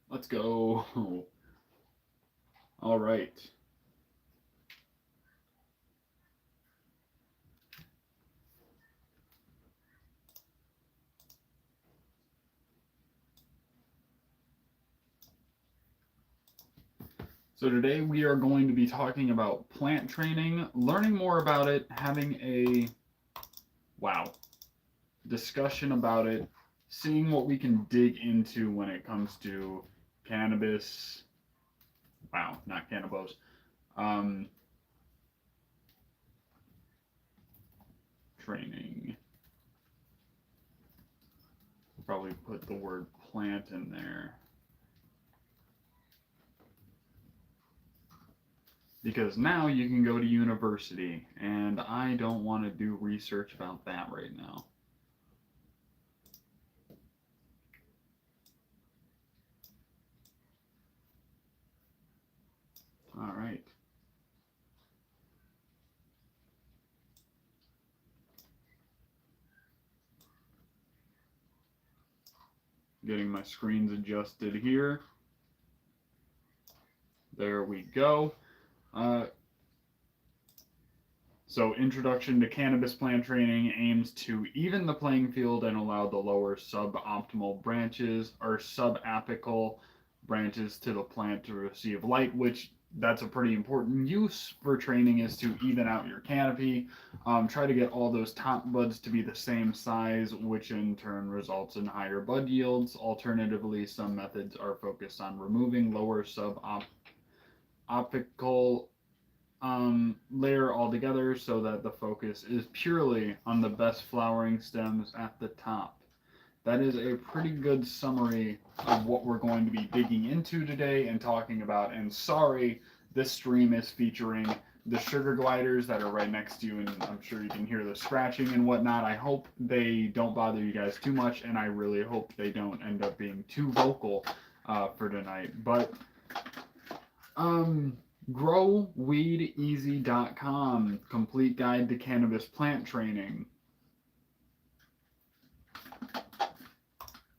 Let's go. All right. So today we are going to be talking about plant training, learning more about it, having a wow discussion about it, seeing what we can dig into when it comes to cannabis. Wow, not cannabis. Um, Training. Probably put the word plant in there because now you can go to university, and I don't want to do research about that right now. All right. Getting my screens adjusted here. There we go. Uh, so, Introduction to Cannabis Plant Training aims to even the playing field and allow the lower suboptimal branches or subapical branches to the plant to receive light, which that's a pretty important use for training is to even out your canopy. Try to get all those top buds to be the same size, which in turn results in higher bud yields. Alternatively, some methods are focused on removing lower subapical layer altogether so that the focus is purely on the best flowering stems at the top. That is a pretty good summary of what we're going to be digging into today and talking about. And sorry, this stream is featuring the sugar gliders that are right next to you, and I'm sure you can hear the scratching and whatnot. I hope they don't bother you guys too much, and I really hope they don't end up being too vocal for tonight. But um, growweedeasy.com, complete guide to cannabis plant training.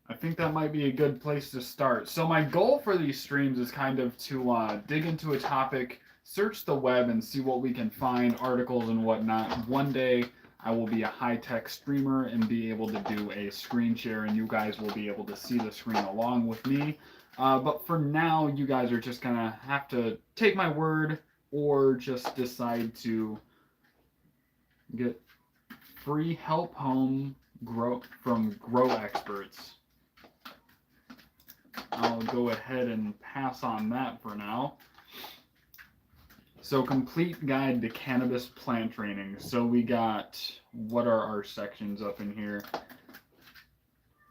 I think that might be a good place to start. So my goal for these streams is kind of to dig into a topic, search the web, and see what we can find, articles and whatnot. One day I will be a high-tech streamer and be able to do a screen share, and you guys will be able to see the screen along with me. But for now, you guys are just gonna have to take my word or just decide to get free help home grow from grow experts. I'll go ahead and pass on that for now. So, complete guide to cannabis plant training. So, we got what are our sections up in here?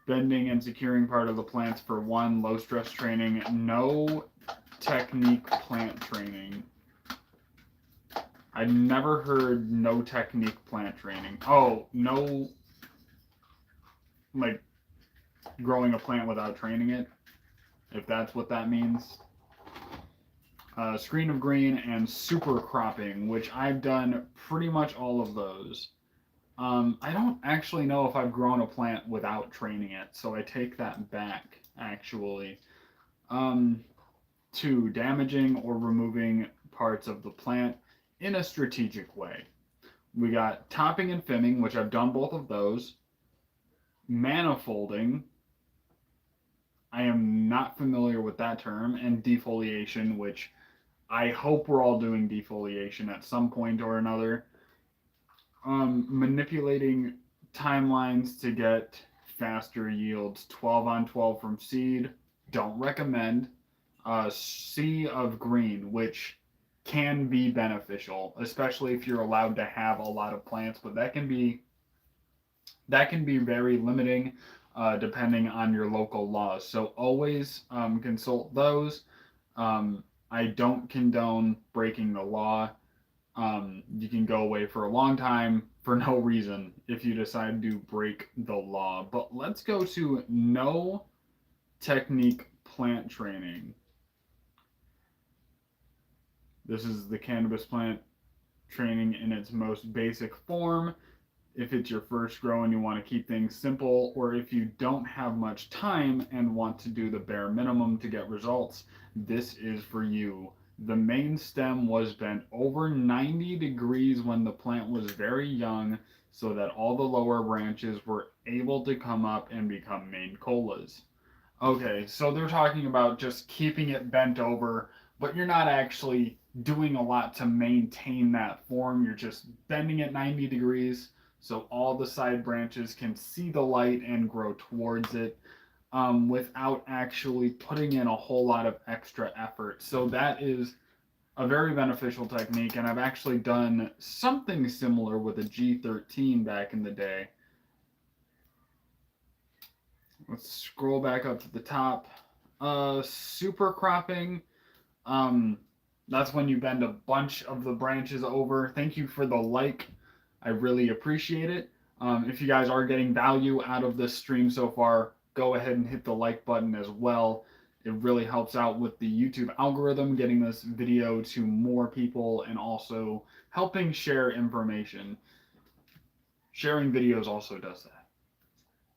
Bending and securing part of the plants for one, low stress training, no technique plant training. I never heard no technique plant training. Oh, no, like growing a plant without training it, if that's what that means. Screen of green and super cropping, which I've done pretty much all of those. I don't actually know if I've grown a plant without training it, so I take that back, actually. Um, Two, damaging or removing parts of the plant in a strategic way. We got topping and fimming, which I've done both of those. Manifolding, I am not familiar with that term, and defoliation, which I hope we're all doing defoliation at some point or another. Manipulating timelines to get faster yields. 12 on 12 from seed, don't recommend. Sea of green, which can be beneficial, especially if you're allowed to have a lot of plants, but that can be very limiting depending on your local laws. So always consult those. I don't condone breaking the law. You can go away for a long time for no reason if you decide to break the law. But let's go to no technique plant training. This is the cannabis plant training in its most basic form. if it's your first grow and you want to keep things simple, or if you don't have much time and want to do the bare minimum to get results, this is for you. The main stem was bent over 90 degrees when the plant was very young so that all the lower branches were able to come up and become main colas. Okay, so they're talking about just keeping it bent over, but you're not actually doing a lot to maintain that form. You're just bending it 90 degrees so all the side branches can see the light and grow towards it, without actually putting in a whole lot of extra effort. So that is a very beneficial technique, and I've actually done something similar with a G13 back in the day. Let's scroll back up to the top. Super cropping. Um, that's when you bend a bunch of the branches over. Thank you for the like. I really appreciate it. If you guys are getting value out of this stream so far, go ahead and hit the like button as well. It really helps out with the YouTube algorithm, getting this video to more people and also helping share information. Sharing videos also does that.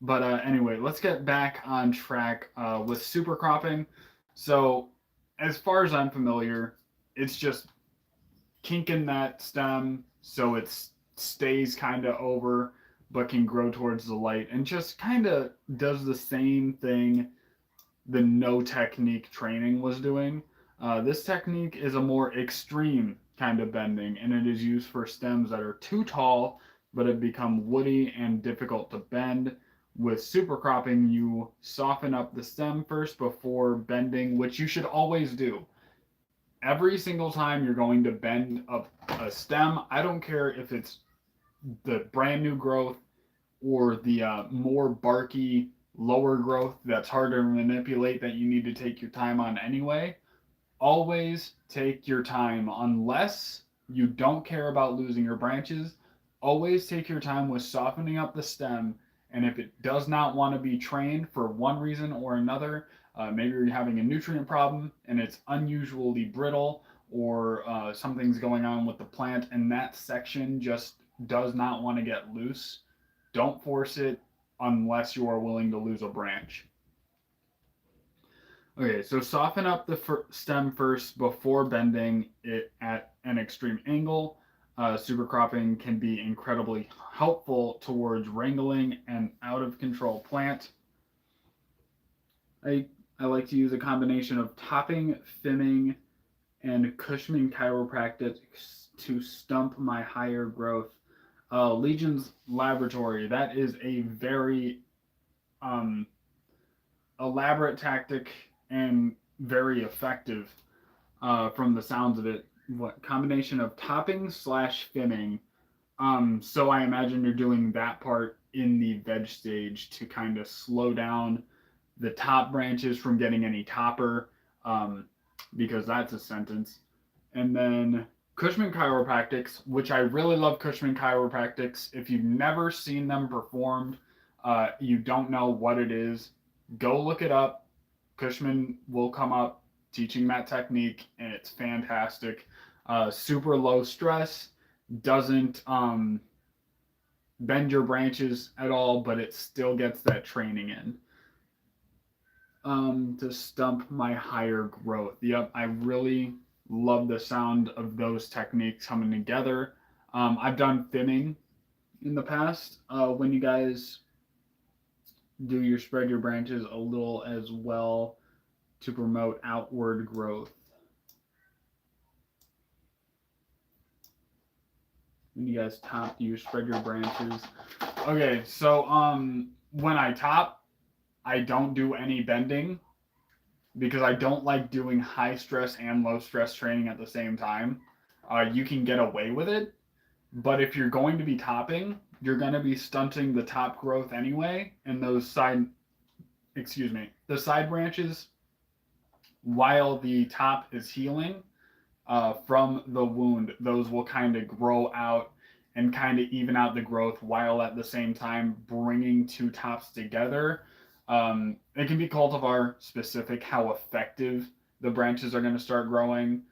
But anyway, let's get back on track with super cropping. So, as far as I'm familiar, it's just kinking that stem so it stays kind of over but can grow towards the light, and just kind of does the same thing the no technique training was doing. This technique is a more extreme kind of bending, and it is used for stems that are too tall but have become woody and difficult to bend. With super cropping, you soften up the stem first before bending, which you should always do. Every single time you're going to bend a stem, I don't care if it's the brand new growth or the more barky lower growth that's harder to manipulate that you need to take your time on anyway. Always take your time unless you don't care about losing your branches. Always take your time with softening up the stem. And if it does not want to be trained for one reason or another, maybe you're having a nutrient problem and it's unusually brittle, or something's going on with the plant and that section just does not want to get loose, don't force it unless you are willing to lose a branch. Okay, so soften up the stem first before bending it at an extreme angle. Super cropping can be incredibly helpful towards wrangling an out of control plant. I like to use a combination of topping, fimming, and Cushman chiropractics to stump my higher growth. Legion's Laboratory, that is a very um, elaborate tactic and very effective, from the sounds of it. What combination of topping slash fimming? So I imagine you're doing that part in the veg stage to kind of slow down the top branches from getting any topper, because that's a sentence. And then Cushman Chiropractics, which I really love Cushman Chiropractics. If you've never seen them performed, you don't know what it is, go look it up. Cushman will come up teaching that technique, and it's fantastic. Super low stress, doesn't bend your branches at all, but it still gets that training in. To stump my higher growth. Yep, I really love the sound of those techniques coming together. I've done fimming in the past, when you guys do your spread your branches a little as well to promote outward growth. When you guys top, do you spread your branches? Okay, so when I top, I don't do any bending because I don't like doing high stress and low stress training at the same time. You can get away with it, but if you're going to be topping, you're going to be stunting the top growth anyway, and the side branches, while the top is healing from the wound, those will kind of grow out and kind of even out the growth while at the same time bringing two tops together. It can be cultivar specific how effective the branches are going to start growing.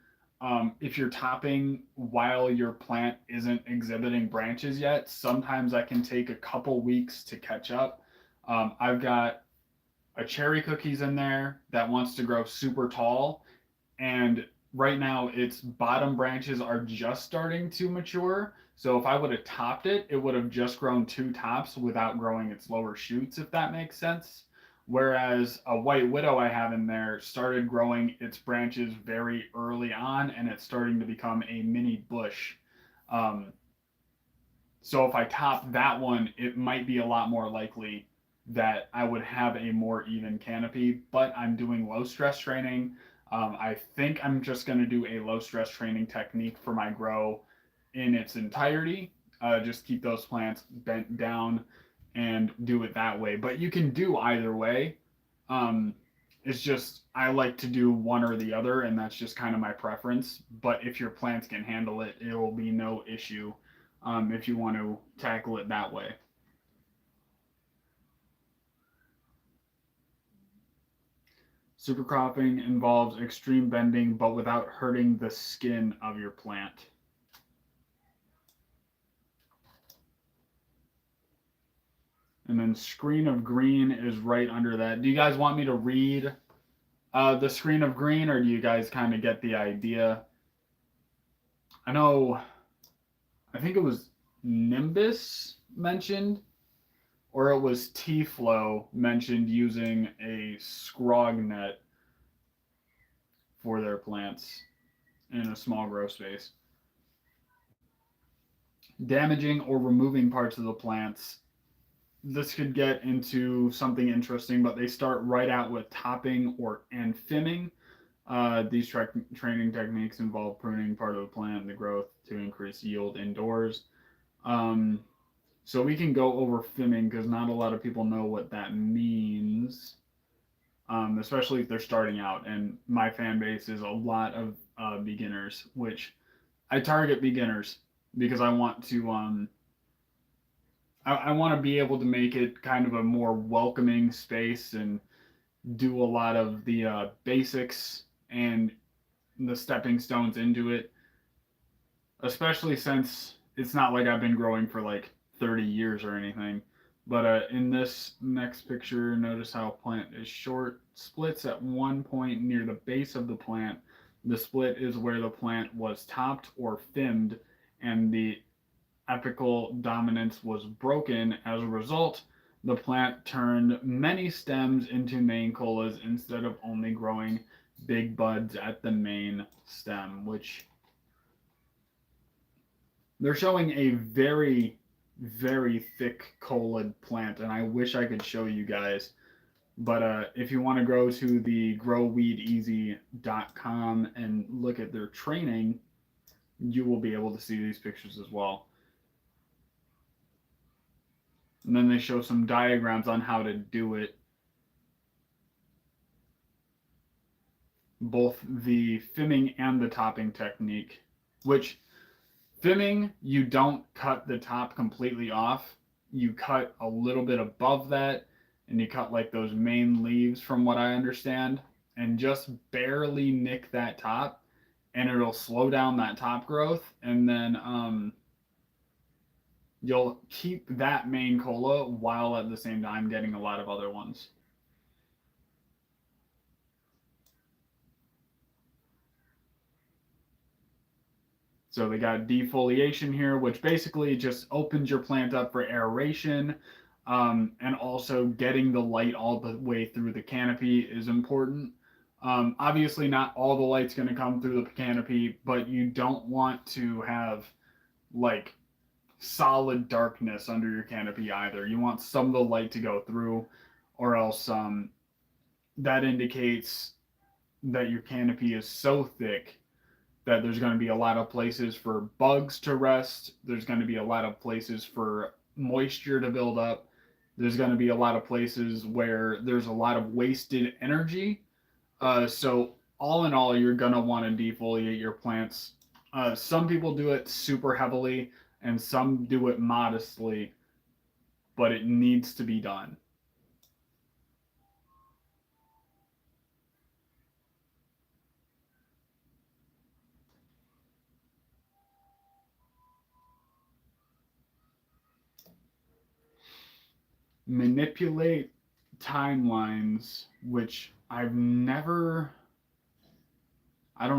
If you're topping while your plant isn't exhibiting branches yet, sometimes that can take a couple weeks to catch up. I've got a cherry cookies in there that wants to grow super tall, and right now its bottom branches are just starting to mature. So if I would have topped it, it would have just grown two tops without growing its lower shoots, if that makes sense. Whereas a white widow I have in there started growing its branches very early on, and it's starting to become a mini bush. Um, so if I top that one, it might be a lot more likely that I would have a more even canopy, but I'm doing low stress training. I think I'm just going to do a low stress training technique for my grow in its entirety. Just keep those plants bent down and do it that way. But you can do either way. Um, it's just I like to do one or the other, and that's just kind of my preference. But if your plants can handle it, it will be no issue if you want to tackle it that way. Supercropping involves extreme bending, but without hurting the skin of your plant. And then screen of green is right under that. Do you guys want me to read the screen of green, or do you guys kind of get the idea? I know, I think it was Nimbus mentioned, or it was T-Flow mentioned using a scrog net for their plants in a small grow space. Damaging or removing parts of the plants. This could get into something interesting, but they start right out with topping or and fimming. These training techniques involve pruning part of the plant and the growth to increase yield indoors. Um, so we can go over fimming because not a lot of people know what that means, especially if they're starting out. And my fan base is a lot of beginners, which I target beginners because I want to I want to be able to make it kind of a more welcoming space and do a lot of the basics and the stepping stones into it, especially since it's not like I've been growing for like 30 years or anything. But in this next picture, notice how plant is short, splits at one point near the base of the plant. The split is where the plant was topped or finned, and the apical dominance was broken. As a result, the plant turned many stems into main colas instead of only growing big buds at the main stem, which they're showing a very, very thick colid plant, and I wish I could show you guys. But if you want to go to the growweedeasy.com and look at their training, you will be able to see these pictures as well. And then they show some diagrams on how to do it. Both the fimming and the topping technique, which fimming, you don't cut the top completely off. You cut a little bit above that, and you cut like those main leaves from what I understand, and just barely nick that top, and it'll slow down that top growth, and then you'll keep that main cola while at the same time getting a lot of other ones. So they got defoliation here, which basically just opens your plant up for aeration, and also getting the light all the way through the canopy is important. Obviously, not all the light's going to come through the canopy, but you don't want to have like solid darkness under your canopy either. You want some of the light to go through, or else that indicates that your canopy is so thick that there's going to be a lot of places for bugs to rest. There's going to be a lot of places for moisture to build up. There's going to be a lot of places where there's a lot of wasted energy. So all in all, you're going to want to defoliate your plants. Some people do it super heavily and some do it modestly, but it needs to be done. manipulate timelines, which I don't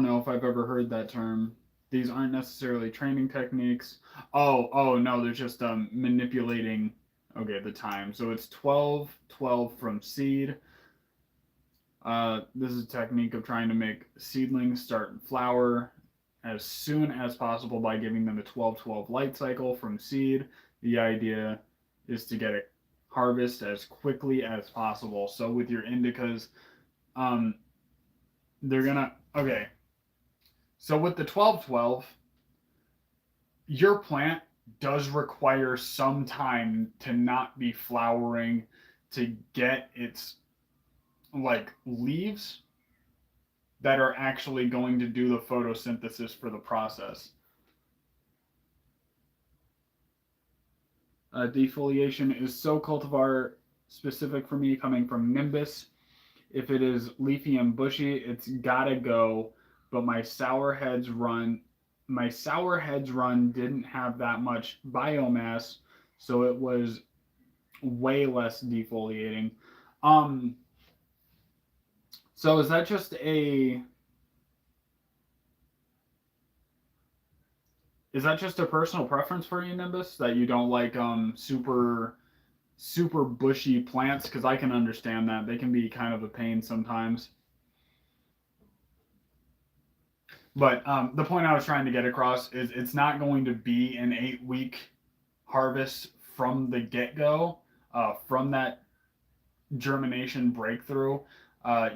know if I've ever heard that term. These aren't necessarily training techniques. Oh no, they're just manipulating, okay, the time. So it's 12 from seed. This is a technique of trying to make seedlings start flower as soon as possible by giving them a 12-12 light cycle from seed. The idea is to get a harvest as quickly as possible. So with your indicas, um, they're gonna, okay. So with the 12-12, your plant does require some time to not be flowering to get its like leaves that are actually going to do the photosynthesis for the process. Defoliation is so cultivar specific for me, coming from Nimbus. If it is leafy and bushy, it's gotta go. But my sour heads run didn't have that much biomass, so it was way less defoliating. Um, so is that just a personal preference for you, Nimbus, that you don't like super bushy plants? Because I can understand that they can be kind of a pain sometimes. But the point I was trying to get across is it's not going to be an 8 week harvest from the get go, from that germination breakthrough.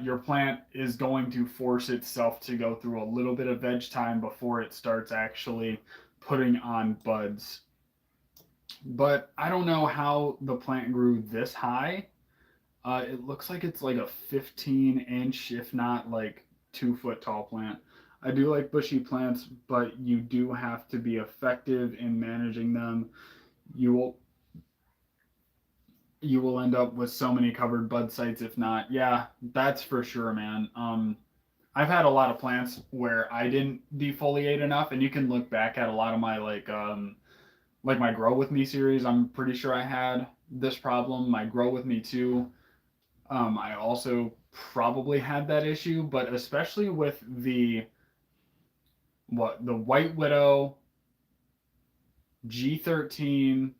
Your plant is going to force itself to go through a little bit of veg time before it starts actually putting on buds. But I don't know how the plant grew this high. It looks like it's like a 15-inch, if not like 2 foot tall plant. I do like bushy plants, but you do have to be effective in managing them. You will you will end up with so many covered bud sites if not. Yeah, that's for sure, man. I've had a lot of plants where I didn't defoliate enough, and you can look back at a lot of my like my Grow With Me series. I'm pretty sure I had this problem. My Grow With Me too. I also probably had that issue, but especially with the White Widow, G13,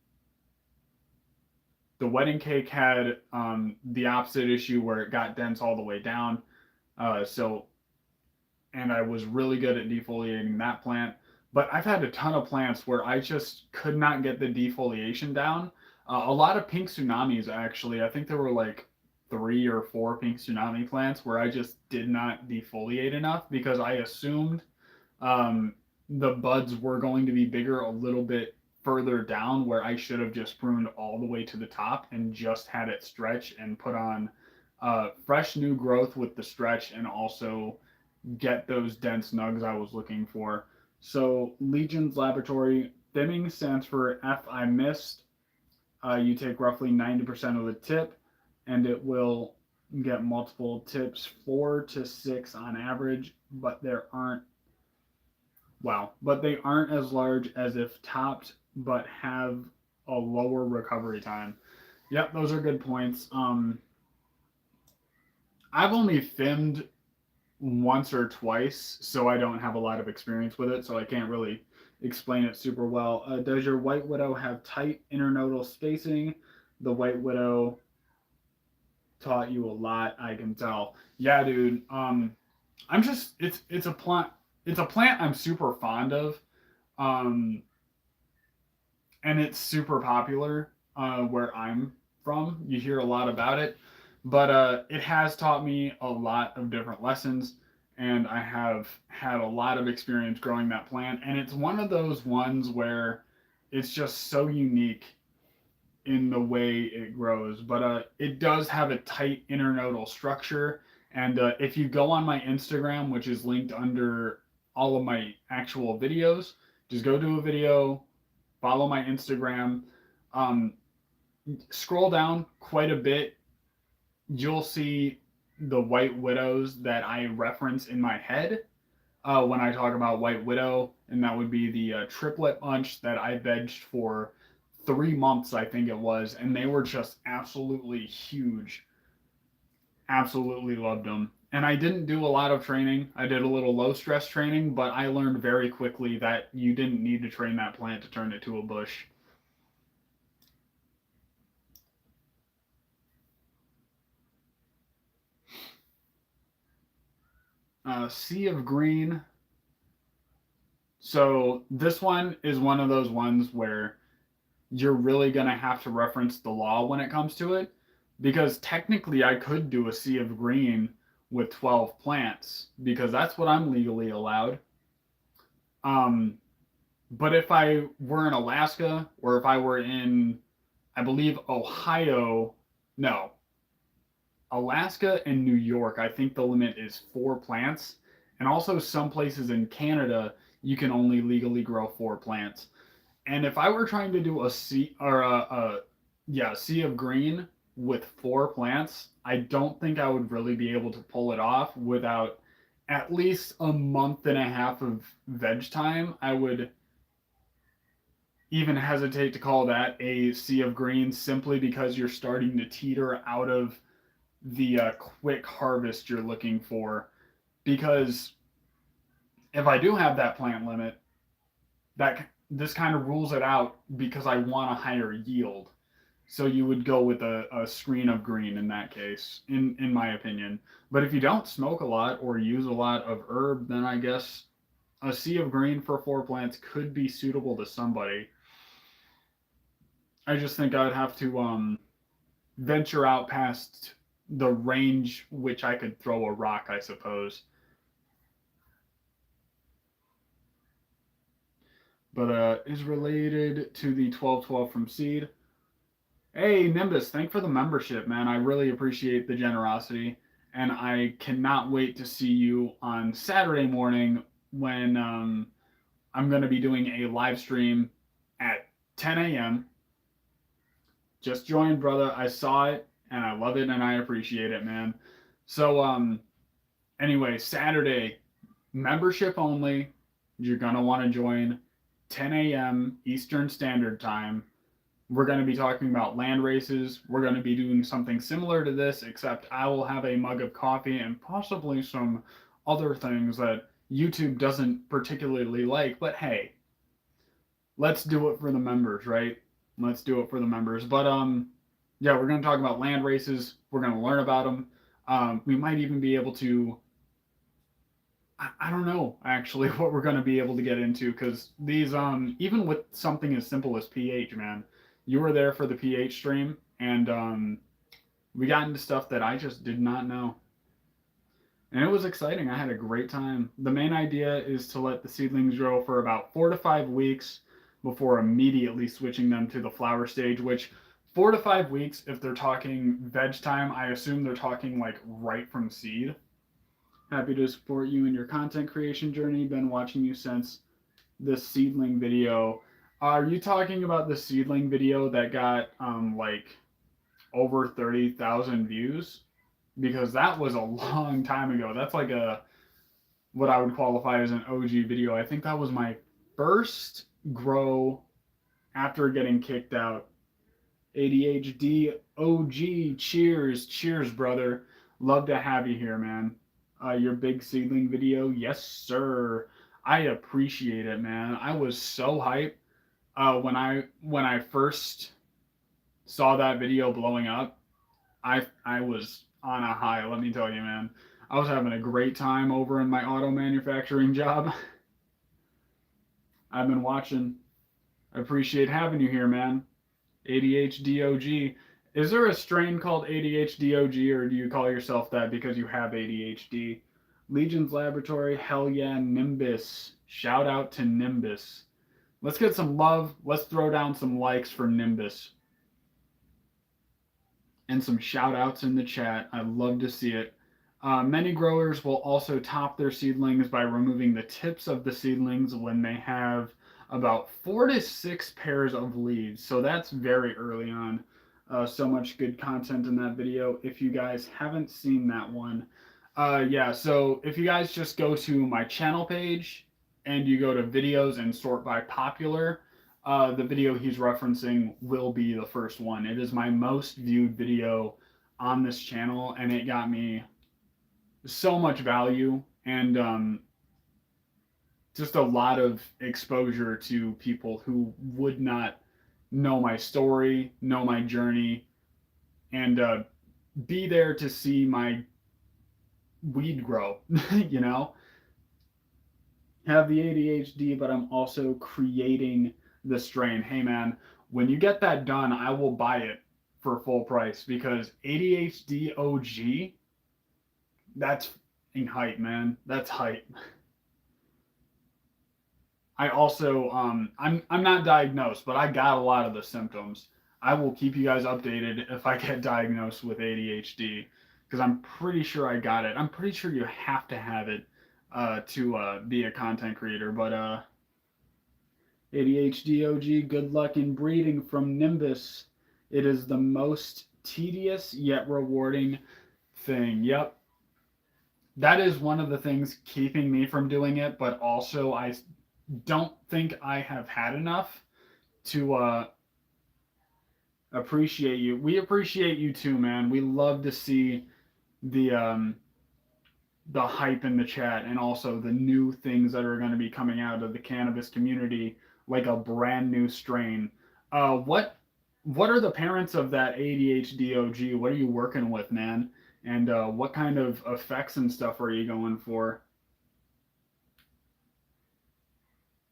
the Wedding Cake had the opposite issue where it got dense all the way down. So, and I was really good at defoliating that plant. But I've had a ton of plants where I just could not get the defoliation down. A lot of pink tsunamis, actually. I think there were like 3 or 4 pink tsunami plants where I just did not defoliate enough because I assumed um, the buds were going to be bigger a little bit further down, where I should have just pruned all the way to the top and just had it stretch and put on fresh new growth with the stretch and also get those dense nugs I was looking for. So Legion's Laboratory, Thimming stands for F I missed. You take roughly 90% of the tip and it will get multiple tips, 4 to 6 on average, but they aren't as large as if topped, but have a lower recovery time. Yep, those are good points. I've only filmed once or twice, so I don't have a lot of experience with it, so I can't really explain it super well. Does your White Widow have tight internodal spacing? The White Widow taught you a lot, I can tell. Yeah, dude. I'm just it's a plant I'm super fond of. Um, and it's super popular where I'm from. You hear a lot about it, but it has taught me a lot of different lessons, and I have had a lot of experience growing that plant. And it's one of those ones where it's just so unique in the way it grows. But it does have a tight internodal structure. And if you go on my Instagram, which is linked under all of my actual videos, just go to a video, follow my Instagram. Um, Scroll down quite a bit. You'll see the White Widows that I reference in my head when I talk about White Widow, and that would be the triplet bunch that I vegged for 3 months, I think it was, and they were just absolutely huge. Absolutely loved them. And I didn't do a lot of training. I did a little low stress training, but I learned very quickly that you didn't need to train that plant to turn it to a bush. Sea of Green. So this one is one of those ones where you're really going to have to reference the law when it comes to it, because technically I could do a Sea of Green with 12 plants because that's what I'm legally allowed. Um, but if I were in Alaska, or if I were in, I believe, Ohio, no, Alaska and New York, I think the limit is 4 plants. And also some places in Canada, you can only legally grow 4 plants. And if I were trying to do a sea or a sea of green with 4 plants, I don't think I would really be able to pull it off without at least a month and a half of veg time. I would even hesitate to call that a sea of green simply because you're starting to teeter out of the quick harvest you're looking for. Because if I do have that plant limit, that this kind of rules it out because I want a higher yield. So you would go with a screen of green in that case, in my opinion. But if you don't smoke a lot or use a lot of herb, then I guess a sea of green for 4 plants could be suitable to somebody. I just think I would have to venture out past the range which I could throw a rock, I suppose. But is related to the 1212 from Seed. Hey, Nimbus, thank for the membership, man. I really appreciate the generosity. And I cannot wait to see you on Saturday morning when I'm going to be doing a live stream at 10 a.m. Just joined, brother. I saw it and I love it and I appreciate it, man. So, anyway, Saturday, membership only. You're going to want to join 10 a.m. Eastern Standard Time. We're going to be talking about land races. We're going to be doing something similar to this, except I will have a mug of coffee and possibly some other things that YouTube doesn't particularly like. But hey, let's do it for the members, right? Let's do it for the members. But yeah, we're going to talk about land races. We're going to learn about them. We might even be able to. I don't know actually what we're going to be able to get into, because these even with something as simple as pH, man, you were there for the pH stream, and we got into stuff that I just did not know. And it was exciting. I had a great time. The main idea is to let the seedlings grow for about 4 to 5 weeks before immediately switching them to the flower stage, which 4 to 5 weeks, if they're talking veg time, I assume they're talking like right from seed. Happy to support you in your content creation journey. Been watching you since the seedling video. Are you talking about the seedling video that got like over 30,000 views? Because that was a long time ago. That's like a what I would qualify as an OG video. I think that was my first grow after getting kicked out. ADHD OG, cheers, brother. Love to have you here, man. Your big seedling video, yes, sir. I appreciate it, man. I was so hyped when I first saw that video blowing up. I was on a high, let me tell you, man. I was having a great time over in my auto manufacturing job. I've been watching. I appreciate having you here, man. ADHDOG. Is there a strain called ADHDOG, or do you call yourself that because you have ADHD? Legion's Laboratory, hell yeah, Nimbus. Shout out to Nimbus. Let's get some love. Let's throw down some likes for Nimbus. And some shout outs in the chat. I'd love to see it. Many growers will also top their seedlings by removing the tips of the seedlings when they have about 4 to 6 pairs of leaves. So that's very early on. So much good content in that video. If you guys haven't seen that one, yeah, so if you guys just go to my channel page and you go to videos and sort by popular, the video he's referencing will be the first one. It is my most viewed video on this channel, and it got me so much value and just a lot of exposure to people who would not know my story, know my journey, and be there to see my weed grow, you know? Have the ADHD, but I'm also creating the strain. Hey man, when you get that done, I will buy it for full price because ADHD OG, that's in hype, man. That's hype. I also I'm not diagnosed, but I got a lot of the symptoms. I will keep you guys updated if I get diagnosed with ADHD because I'm pretty sure I got it. I'm pretty sure you have to have it to be a content creator. But ADHD OG, good luck in breeding from Nimbus. It is the most tedious yet rewarding thing. Yep. That is one of the things keeping me from doing it, but also I don't think I have had enough to appreciate you. We appreciate you too, man. We love to see the the hype in the chat and also the new things that are going to be coming out of the cannabis community, like a brand new strain. What are the parents of that ADHD OG? What are you working with, man? And what kind of effects and stuff are you going for?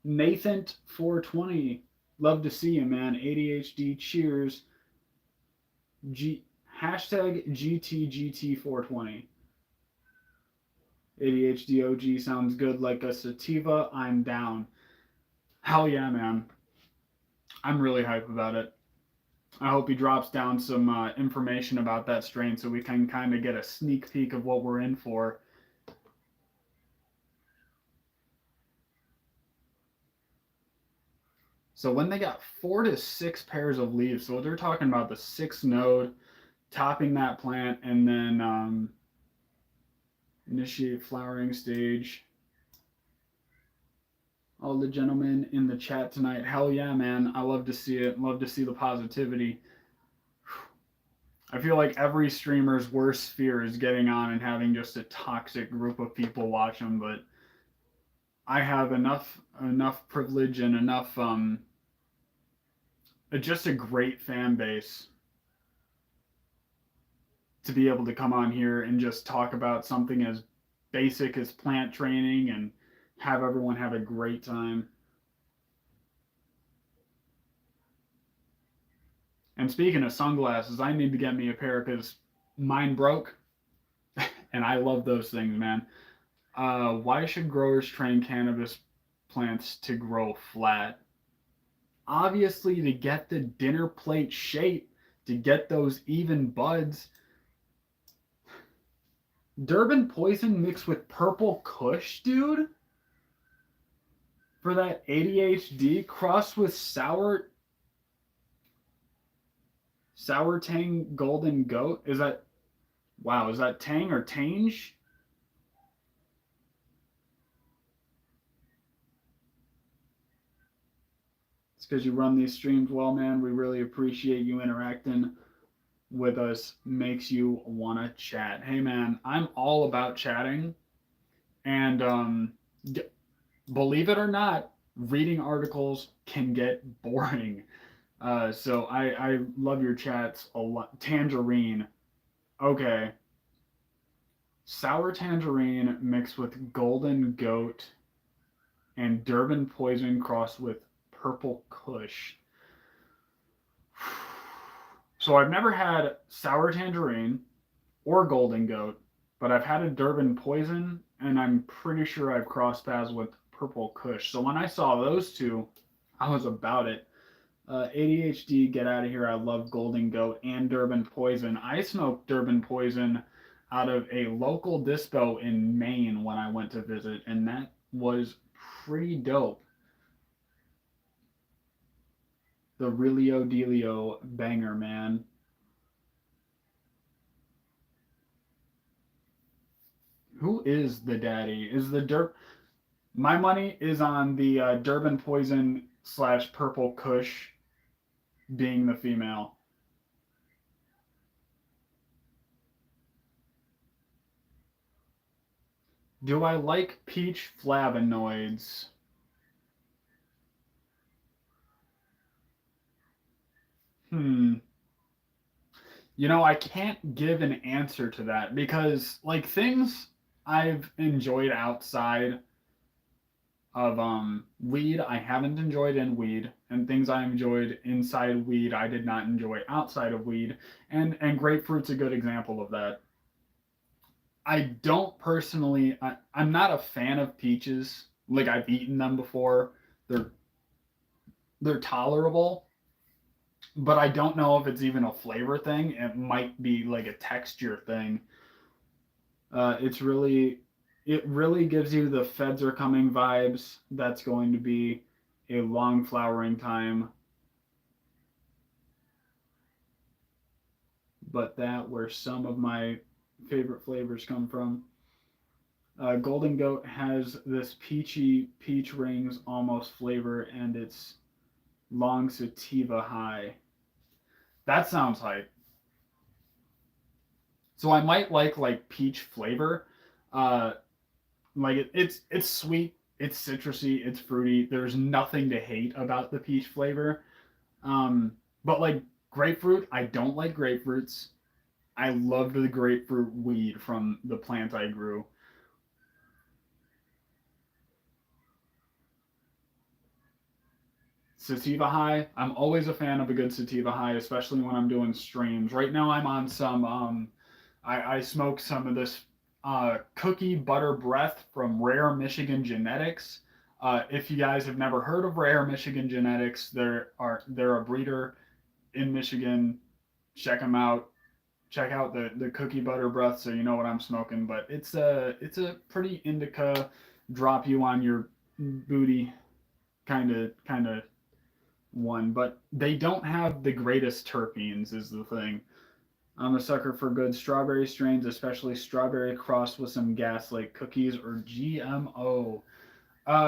Nathan 420, love to see you, man. ADHD cheers. Hashtag GTGT420. ADHD OG sounds good like a sativa. I'm down. Hell yeah, man. I'm really hype about it. I hope he drops down some information about that strain so we can kind of get a sneak peek of what we're in for. So when they got 4 to 6 pairs of leaves, so they're talking about the 6th node, topping that plant, and then initiate flowering stage. All the gentlemen in the chat tonight, hell yeah, man. I love to see it. Love to see the positivity. I feel like every streamer's worst fear is getting on and having just a toxic group of people watch them, but I have enough privilege and enough just a great fan base to be able to come on here and just talk about something as basic as plant training and have everyone have a great time. And speaking of sunglasses, I need to get me a pair because mine broke, and I love those things, man. Why should growers train cannabis plants to grow flat? Obviously, to get the dinner plate shape, to get those even buds. Durban poison mixed with purple kush, dude? For that ADHD crossed with sour tang golden goat? Is that, wow, is that tang or tange? It's because you run these streams well, man. We really appreciate you interacting with us. Makes you want to chat. Hey, man, I'm all about chatting. And believe it or not, reading articles can get boring. So I love your chats a lot. Tangerine. Okay. Sour tangerine mixed with golden goat and Durban poison crossed with purple kush. So I've never had sour tangerine or golden goat, but I've had a Durban poison, and I'm pretty sure I've crossed paths with purple kush. So when I saw those two, I was about it. ADHD, get out of here. I love golden goat and Durban poison. I smoked Durban poison out of a local dispo in Maine when I went to visit, and that was pretty dope. The Realio Delio banger, man. Who is the daddy? Is the Durban? My money is on the Durban poison slash purple Kush being the female. Do I like peach flavonoids? Hmm. You know, I can't give an answer to that because, like, things I've enjoyed outside of weed, I haven't enjoyed in weed, and things I enjoyed inside weed, I did not enjoy outside of weed, and grapefruit's a good example of that. I don't personally, I'm not a fan of peaches. Like, I've eaten them before. They're they're tolerable, but I don't know if it's even a flavor thing. It might be like a texture thing. It's really, it really gives you the feds are coming vibes. That's going to be a long flowering time, but that where some of my favorite flavors come from. Golden Goat has this peachy peach rings almost flavor, and it's long sativa high. That sounds hype. So I might like peach flavor. Uh, like it's sweet, it's citrusy, it's fruity. There's nothing to hate about the peach flavor. But like grapefruit, I don't like grapefruits. I loved the grapefruit weed from the plant I grew. Sativa high, I'm always a fan of a good sativa high, especially when I'm doing streams. Right now, I'm on some. I smoke some of this cookie butter breath from Rare Michigan Genetics. If you guys have never heard of Rare Michigan Genetics, they're a breeder in Michigan. Check them out. Check out the cookie butter breath so you know what I'm smoking. But it's a pretty indica, drop you on your booty kind of one. But they don't have the greatest terpenes is the thing. I'm a sucker for good strawberry strains, especially strawberry crossed with some Gaslight cookies or GMO.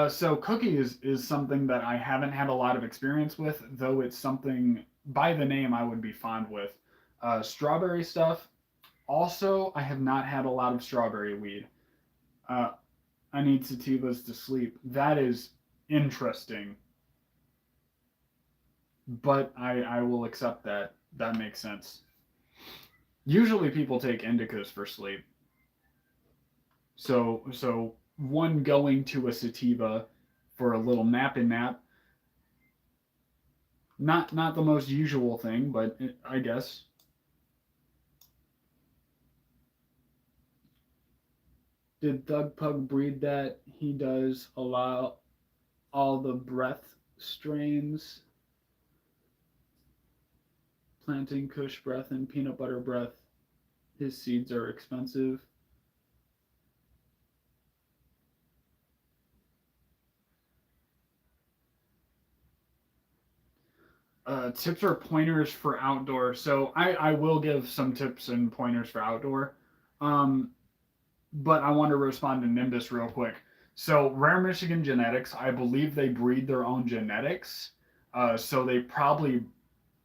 So cookies is something that I haven't had a lot of experience with, though it's something by the name I would be fond with. Strawberry stuff. Also, I have not had a lot of strawberry weed. Uh, I need sativas to sleep. That is interesting, but I will accept that. That makes sense. Usually people take indicas for sleep. So one going to a sativa for a little nap and nap, not the most usual thing, but I guess. Did Thug Pug breed that? He does allow all the breath strains, planting Kush breath and peanut butter breath. His seeds are expensive. Tips or pointers for outdoor. So I will give some tips and pointers for outdoor. Um, but I want to respond to Nimbus real quick. So Rare Michigan Genetics, I believe they breed their own genetics. So they probably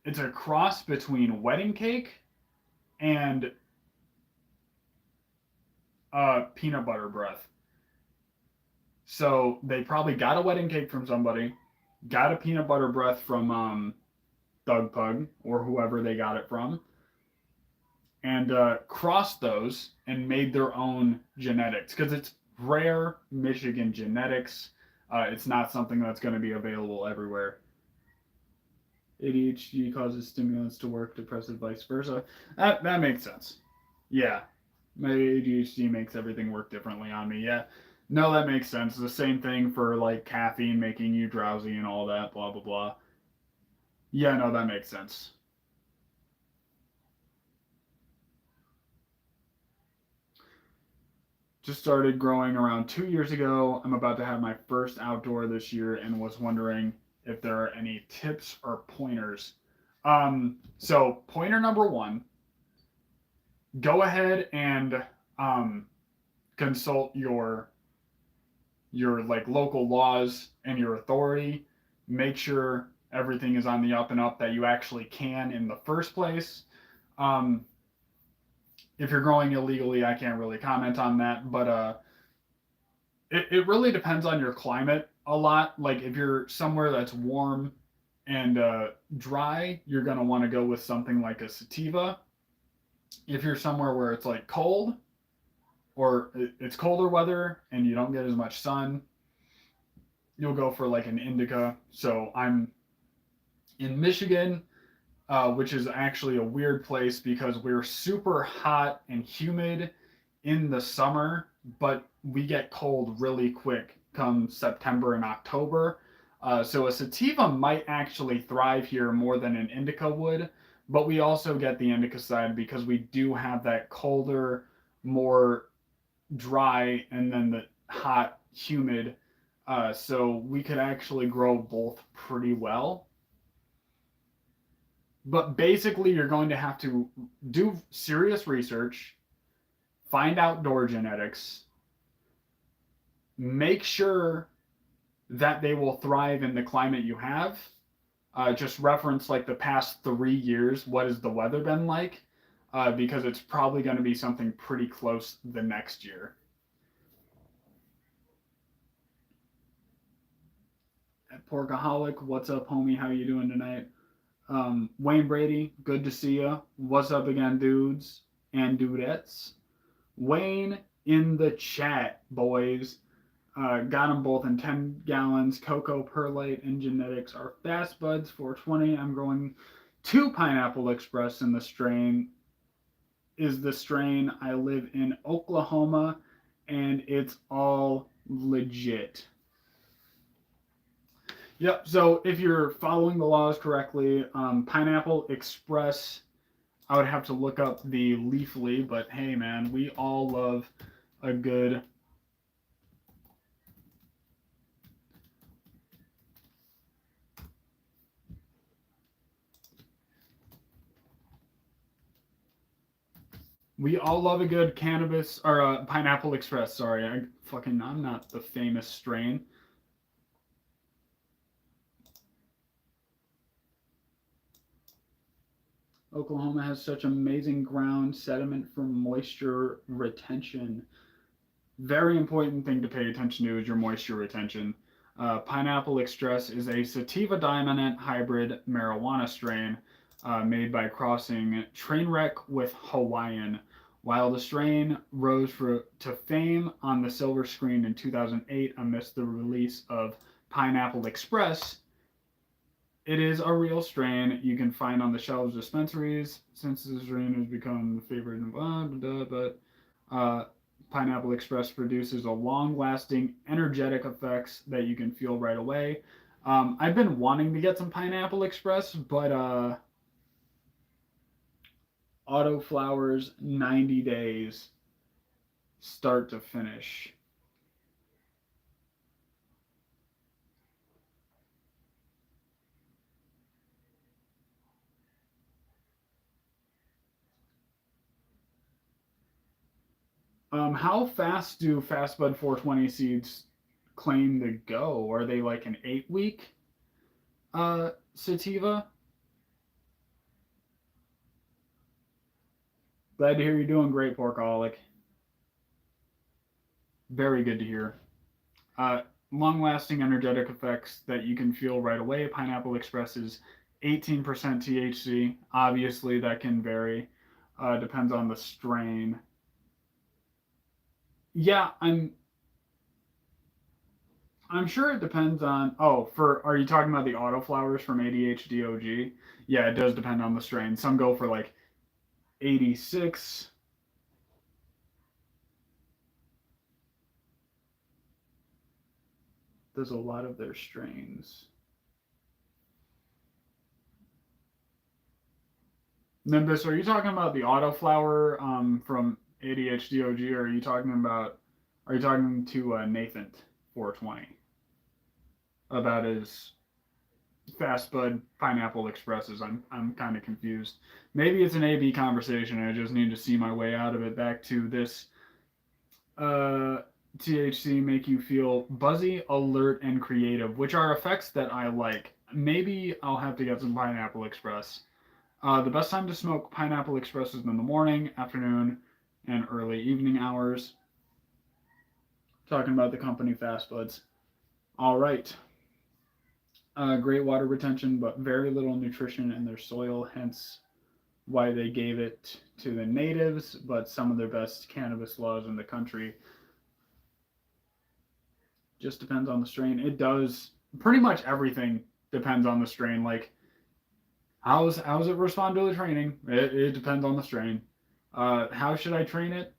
it's a cross between wedding cake and peanut butter breath. So they probably got a wedding cake from somebody, got a peanut butter breath from Thug Pug or whoever they got it from, and crossed those and made their own genetics because it's rare Michigan genetics. It's not something that's going to be available everywhere. ADHD causes stimulants to work, depressive vice versa. That makes sense. Yeah, my ADHD makes everything work differently on me. Yeah, no, that makes sense. The same thing for like caffeine making you drowsy and all that. Blah blah blah. Yeah, no, that makes sense. Just started growing around 2 years ago. I'm about to have my first outdoor this year and was wondering if there are any tips or pointers. So pointer number one, go ahead and um, consult your like local laws and your authority. make sure everything is on the up and up that you actually can in the first place. Um, if you're growing illegally, I can't really comment on that, but it really depends on your climate a lot. Like if you're somewhere that's warm and dry, you're going to want to go with something like a sativa. If you're somewhere where it's like cold or it's colder weather and you don't get as much sun, you'll go for like an indica. So I'm in Michigan, which is actually a weird place because we're super hot and humid in the summer, but we get cold really quick come September and October. So a sativa might actually thrive here more than an indica would, but we also get the indica side because we do have that colder, more dry, and then the hot, humid. So we could actually grow both pretty well. But basically, you're going to have to do serious research, find outdoor genetics, make sure that they will thrive in the climate you have. Just reference like the past 3 years. What has the weather been like? Because it's probably going to be something pretty close the next year. Porkaholic, what's up, homie? How you doing tonight? Wayne Brady, good to see you. What's up again, dudes and dudettes? Wayne in the chat, boys. Got them both in 10 gallons. Cocoa Perlite and Genetics are Fast Buds 420. I'm growing 2 Pineapple Express in the strain. Is the strain. I live in Oklahoma and it's all legit. Yep. So if you're following the laws correctly, Pineapple Express, I would have to look up the Leafly, but hey, man, we all love a good. We all love a good cannabis or Pineapple Express. Sorry, I'm not the famous strain. Oklahoma has such amazing ground sediment for moisture retention. Very important thing to pay attention to is your moisture retention. Pineapple Express is a sativa dominant hybrid marijuana strain made by crossing Trainwreck with Hawaiian. While the strain rose to fame on the silver screen in 2008 amidst the release of Pineapple Express, it is a real strain you can find on the shelves of dispensaries since the strain has become the favorite. But Pineapple Express produces a long-lasting, energetic effects that you can feel right away. I've been wanting to get some Pineapple Express, but Auto Flowers 90 days start to finish. How fast do Fastbud 420 seeds claim to go? Are they like an 8 week sativa? Glad to hear you're doing great, Porkaholic. Very good to hear. Uh, Long lasting energetic effects that you can feel right away. Pineapple Express is 18% THC. Obviously, that can vary. Depends on the strain. Yeah, I'm sure it depends on. Oh, for are you talking about the autoflowers from ADHDOG? Yeah, it does depend on the strain. Some go for like 86. There's a lot of their strains. Nimbus, are you talking about the autoflower from ADHDOG, or are you talking to Nathan 420 about his fast bud pineapple expresses? I'm kind of confused. Maybe it's an AB conversation. I just need to see my way out of it. Back to this. Uh, THC make you feel buzzy, alert, and creative, which are effects that I like. Maybe I'll have to get some Pineapple Express. The best time to smoke Pineapple Express is in the morning, afternoon, and early evening hours. Talking about the company Fast Buds. All right. Great water retention, but very little nutrition in their soil, hence why they gave it to the natives, but some of their best cannabis laws in the country. Just depends on the strain. It does pretty much everything depends on the strain. Like how's it respond to the training? It depends on the strain. How should I train it?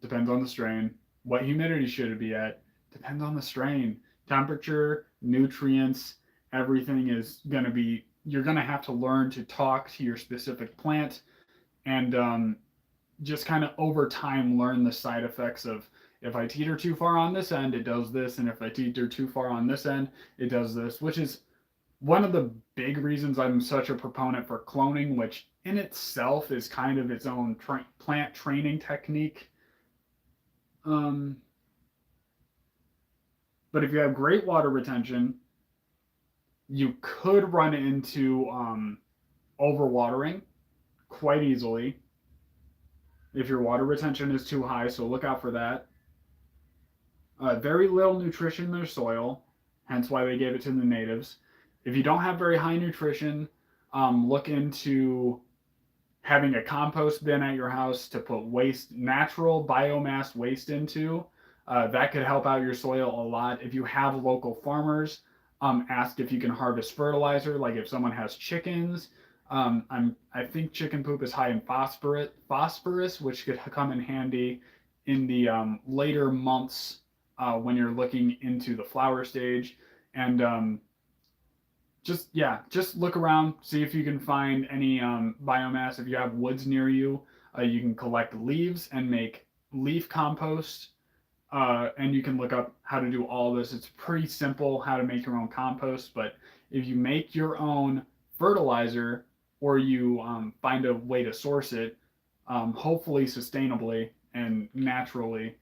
Depends on the strain. What humidity should it be at? Depends on the strain. Temperature, nutrients, everything is gonna be. You're gonna have to learn to talk to your specific plant and just kind of over time learn the side effects of if I teeter too far on this end, it does this, and if I teeter too far on this end, it does this, which is one of the big reasons I'm such a proponent for cloning, which in itself is kind of its own plant training technique. Um, but if you have great water retention, you could run into overwatering quite easily if your water retention is too high, so look out for that. Very little nutrition in their soil, hence why they gave it to the natives. If you don't have very high nutrition, look into having a compost bin at your house to put waste, natural biomass waste into. That could help out your soil a lot. If you have local farmers, ask if you can harvest fertilizer. Like if someone has chickens, I think chicken poop is high in phosphorus, which could come in handy in the later months when you're looking into the flower stage. And just look around, see if you can find any biomass. If you have woods near you, you can collect leaves and make leaf compost. And you can look up how to do all this. It's pretty simple how to make your own compost, but if you make your own fertilizer or you find a way to source it, hopefully sustainably and naturally,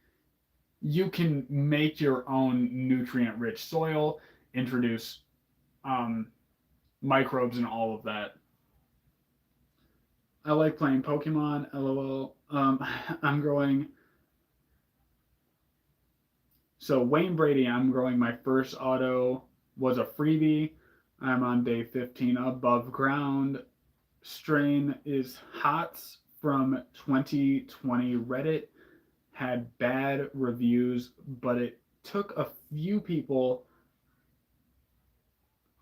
you can make your own nutrient-rich soil, introduce um, microbes and all of that. I like playing Pokemon, LOL. I'm growing. So Wayne Brady, I'm growing my first auto, was a freebie. I'm on day 15 above ground. Strain is HOTS from 2020 Reddit. Had bad reviews, but it took a few people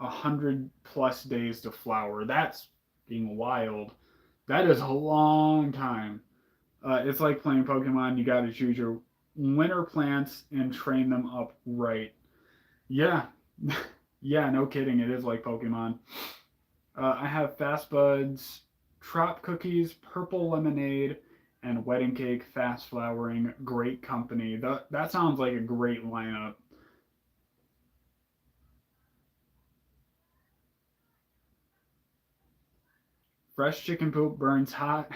100+ days to flower. That's being wild. That is a long time. It's like playing Pokemon. You got to choose your winter plants and train them up right. Yeah, yeah, no kidding. It is like Pokemon. I have Fast Buds, Trop Cookies, Purple Lemonade, and Wedding Cake Fast Flowering. Great company. That sounds like a great lineup. Fresh chicken poop burns hot.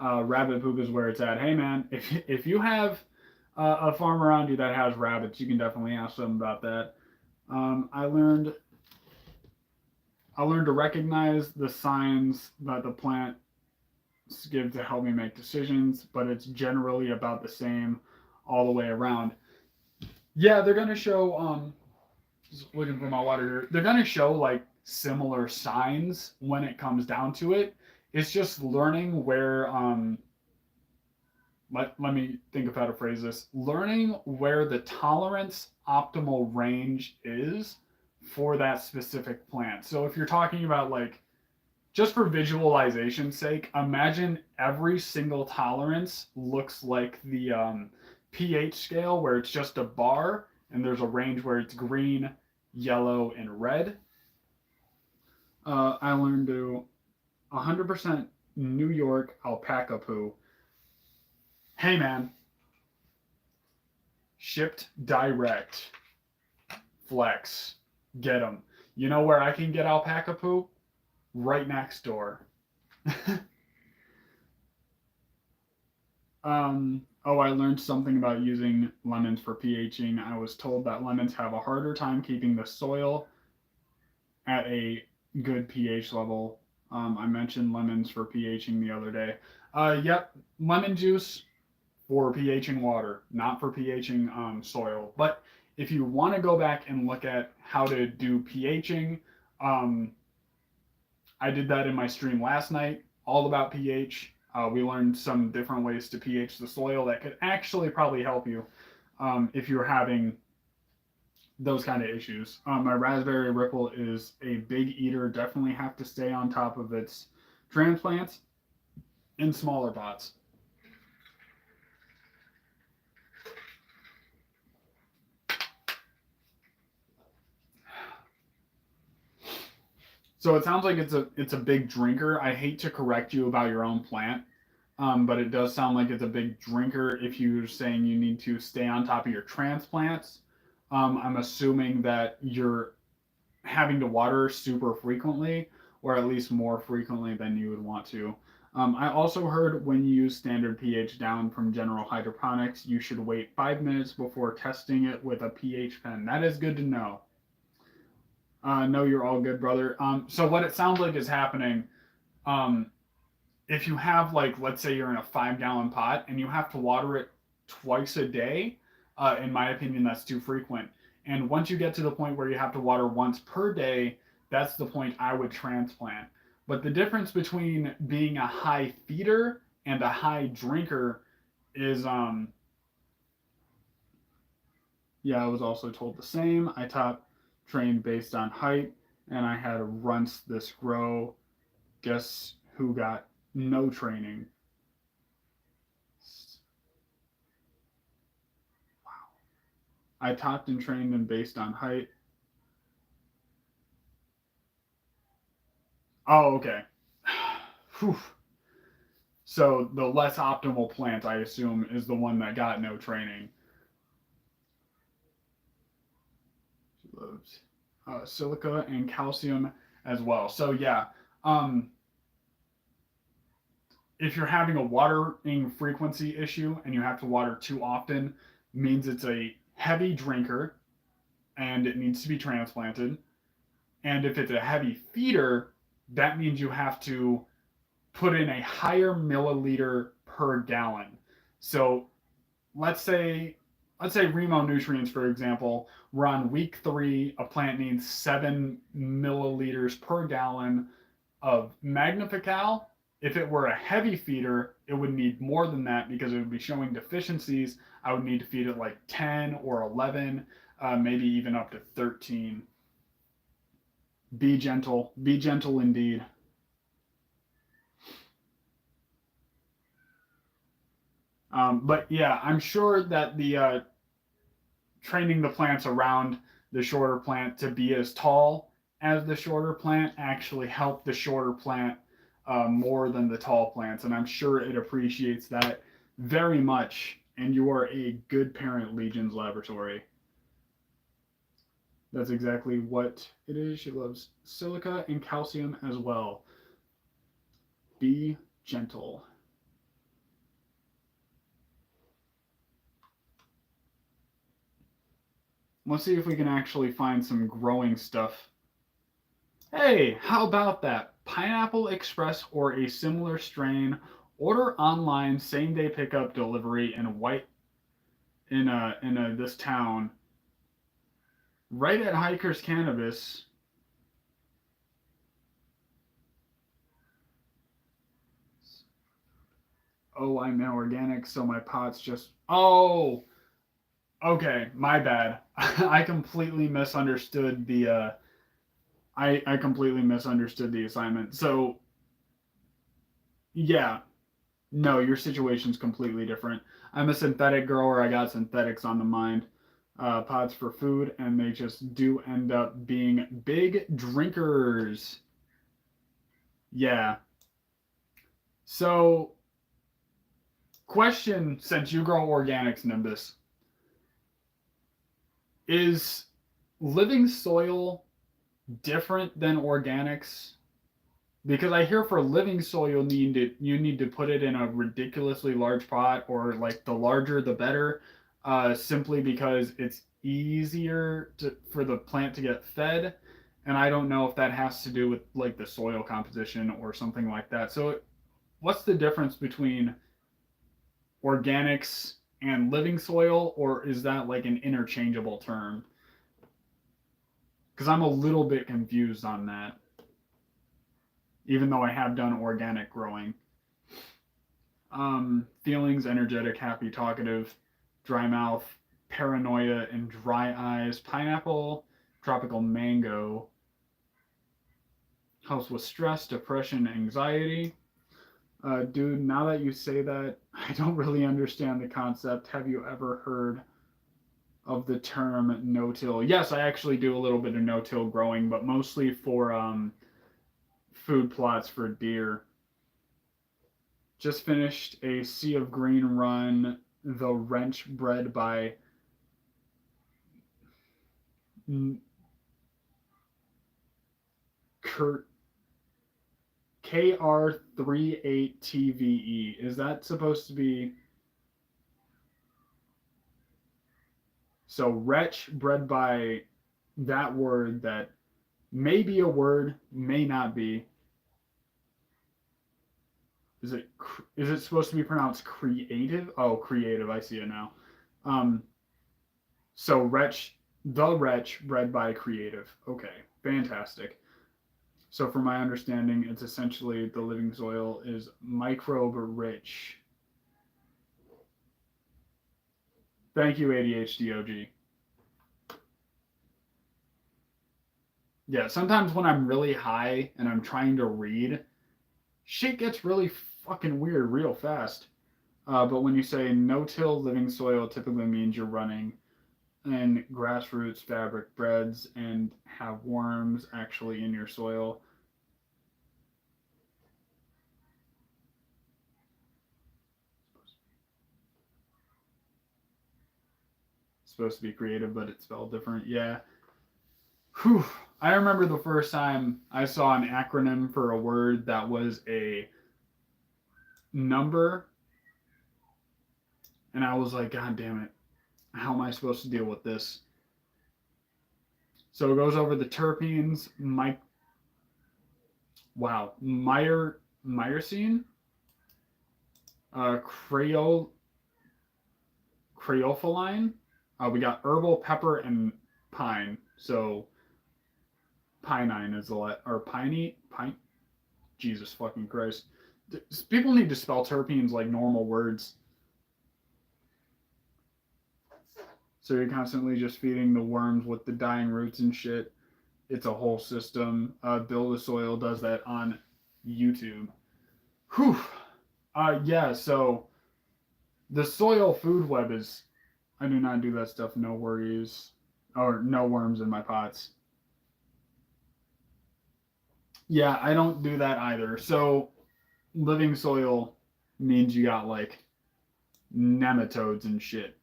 Rabbit poop is where it's at. Hey man, if you have a farm around you that has rabbits, you can definitely ask them about that. I learned to recognize the signs that the plant give to help me make decisions, but it's generally about the same all the way around. Yeah, they're gonna show. Just looking for my water here. They're gonna show like similar signs when it comes down to it. It's just learning where let me think of how to phrase this. Learning where the tolerance optimal range is for that specific plant. So if you're talking about like just for visualization's sake, imagine every single tolerance looks like the pH scale where it's just a bar and there's a range where it's green, yellow, and red. I learned to 100% New York alpaca poo. Hey man, shipped direct. Flex. Get them. You know where I can get alpaca poo? Right next door. Oh, I learned something about using lemons for pHing. I was told that lemons have a harder time keeping the soil at a good pH level. I mentioned lemons for pHing the other day. Yep, lemon juice for pHing water, not for pHing soil. But if you want to go back and look at how to do pHing, um, I did that in my stream last night, all about pH. We learned some different ways to pH the soil that could actually probably help you if you're having those kind of issues. My raspberry ripple is a big eater. Definitely have to stay on top of its transplants in smaller pots. So it sounds like it's a big drinker. I hate to correct you about your own plant, but it does sound like it's a big drinker. If you're saying you need to stay on top of your transplants, I'm assuming that you're having to water super frequently, or at least more frequently than you would want to. I also heard when you use standard pH down from General Hydroponics, you should wait 5 minutes before testing it with a pH pen. That is good to know. No, you're all good, brother. So what it sounds like is happening, um, if you have like, let's say you're in a 5 gallon pot and you have to water it twice a day, in my opinion, that's too frequent. And once you get to the point where you have to water once per day, that's the point I would transplant. But the difference between being a high feeder and a high drinker is, yeah, I was also told the same. I top trained based on height, and I had runts this grow. Guess who got no training? I topped and trained them based on height. Oh, okay. Whew. So the less optimal plant, I assume, is the one that got no training. Loads. Silica and calcium as well. So yeah, um, if you're having a watering frequency issue and you have to water too often, means it's a heavy drinker and it needs to be transplanted. And if it's a heavy feeder, that means you have to put in a higher milliliter per gallon. So let's say Remo nutrients, for example, we're on week 3. A plant needs 7 milliliters per gallon of Magnifical. If it were a heavy feeder, it would need more than that because it would be showing deficiencies. I would need to feed it like 10 or 11, maybe even up to 13. Be gentle. Be gentle indeed. But yeah, I'm sure that the training the plants around the shorter plant to be as tall as the shorter plant actually helped the shorter plant more than the tall plants. And I'm sure it appreciates that very much. And you are a good parent, Legion's Laboratory. That's exactly what it is. She loves silica and calcium as well. Be gentle. Let's see if we can actually find some growing stuff. Hey, how about that? Pineapple Express or a similar strain. Order online, same day pickup delivery in white in this town. Right at Hikers Cannabis. Oh, I'm now organic, so my pot's just. Oh, okay, my bad. I completely misunderstood the. I completely misunderstood the assignment. So yeah, no, your situation's completely different. I'm a synthetic grower. I got synthetics on the mind. Pods for food, and they just do end up being big drinkers. Yeah. So, question, since you grow organics, Nimbus, is living soil different than organics? Because I hear for living soil you need to put it in a ridiculously large pot, or like the larger the better, simply because it's easier for the plant to get fed. And I don't know if that has to do with like the soil composition or something like that. So what's the difference between organics and living soil, or is that like an interchangeable term? Because I'm a little bit confused on that, even though I have done organic growing. Feelings: energetic, happy, talkative, dry mouth, paranoia, and dry eyes. Pineapple, tropical mango. Helps with stress, depression, anxiety. Dude, now that you say that, I don't really understand the concept. Have you ever heard of the term no-till? Yes, I actually do a little bit of no-till growing, but mostly for food plots for deer. Just finished a Sea of Green run, the wrench bred by Kurt KR38TVE. Is that supposed to be so? Wretch bred by that word that may be a word, may not be. Is it supposed to be pronounced creative? Oh, creative. I see it now. Um, so wretch bred by creative. Okay, fantastic. So, from my understanding, it's essentially the living soil is microbe rich. Thank you, ADHDOG. Yeah, sometimes when I'm really high and I'm trying to read, shit gets really fucking weird real fast. But when you say no-till living soil, typically means you're running in grassroots fabric breads and have worms actually in your soil. It's supposed to be creative, but it's spelled different. Yeah. Whew. I remember the first time I saw an acronym for a word that was a number, and I was like, God damn it. How am I supposed to deal with this? So it goes over the terpenes, myrcene, uh, creol, creophyline. We got herbal, pepper, and pine. So pinine is the or pine. Jesus fucking Christ! People need to spell terpenes like normal words. So you're constantly just feeding the worms with the dying roots and shit. It's a whole system. Build a Soil does that on YouTube. Whew. Yeah, so the soil food web is. I do not do that stuff. No worries. Or no worms in my pots. Yeah, I don't do that either. So living soil means you got like nematodes and shit.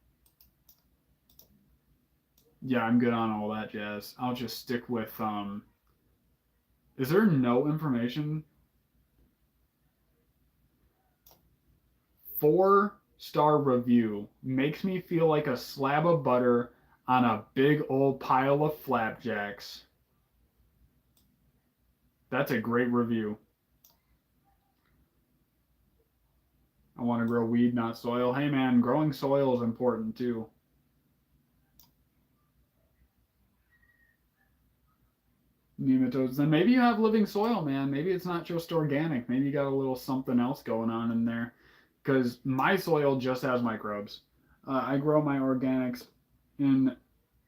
Yeah, I'm good on all that jazz. I'll just stick with is there no information? 4-star review makes me feel like a slab of butter on a big old pile of flapjacks. That's a great review. I want to grow weed, not soil. Hey man, growing soil is important too. Nematodes. Then maybe you have living soil, man. Maybe it's not just organic. Maybe you got a little something else going on in there. Because my soil just has microbes. I grow my organics in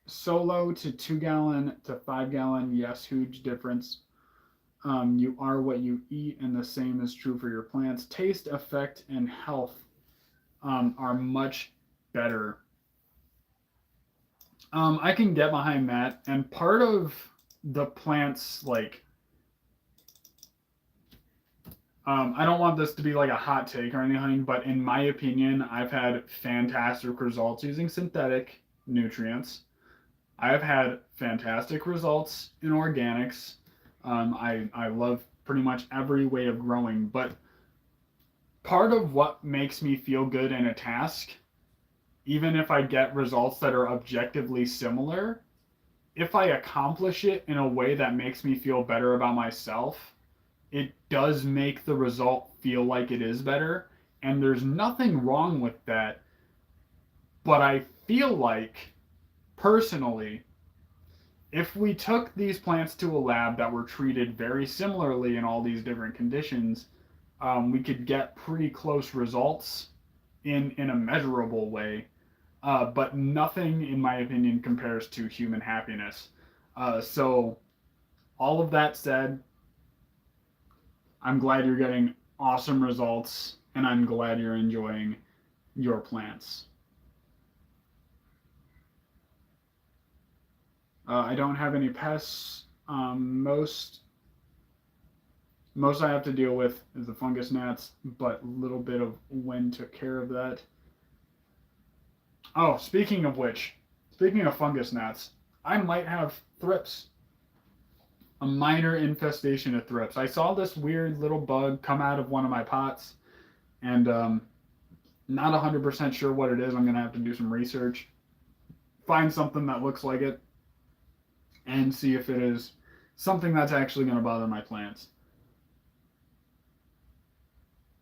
solo to 2 gallon to 5 gallon. Yes, huge difference. You are what you eat, and the same is true for your plants. Taste, effect, and health are much better. I can get behind that, and part of the plants like I don't want this to be like a hot take or anything, but in my opinion, I've had fantastic results using synthetic nutrients. I've had fantastic results in organics. I love pretty much every way of growing. But part of what makes me feel good in a task, even if I get results that are objectively similar, if I accomplish it in a way that makes me feel better about myself, it does make the result feel like it is better. And there's nothing wrong with that. But I feel like, personally, if we took these plants to a lab that were treated very similarly in all these different conditions, we could get pretty close results in a measurable way. But nothing, in my opinion, compares to human happiness. So, all of that said, I'm glad you're getting awesome results, and I'm glad you're enjoying your plants. I don't have any pests. Most I have to deal with is the fungus gnats, but a little bit of wind took care of that. Oh, speaking of which, speaking of fungus gnats, I might have thrips. A minor infestation of thrips. I saw this weird little bug come out of one of my pots, and not 100% sure what it is. I'm going to have to do some research, find something that looks like it, and see if it is something that's actually going to bother my plants.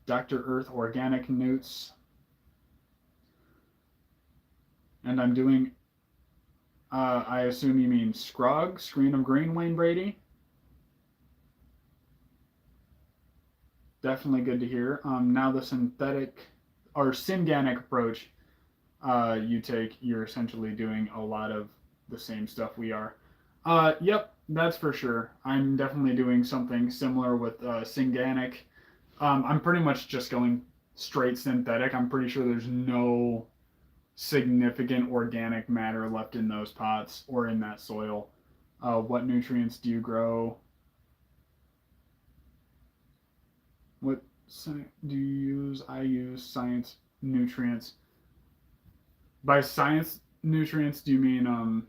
Dr. Earth Organic Newts. And I'm doing, I assume you mean Scrog, Screen of Green, Wayne Brady. Definitely good to hear. Now the synthetic or synganic approach you take, you're essentially doing a lot of the same stuff we are. Yep, that's for sure. I'm definitely doing something similar with synganic. I'm pretty much just going straight synthetic. I'm pretty sure there's no significant organic matter left in those pots or in that soil. What nutrients do you grow? What do you use? I use science nutrients. By science nutrients, do you mean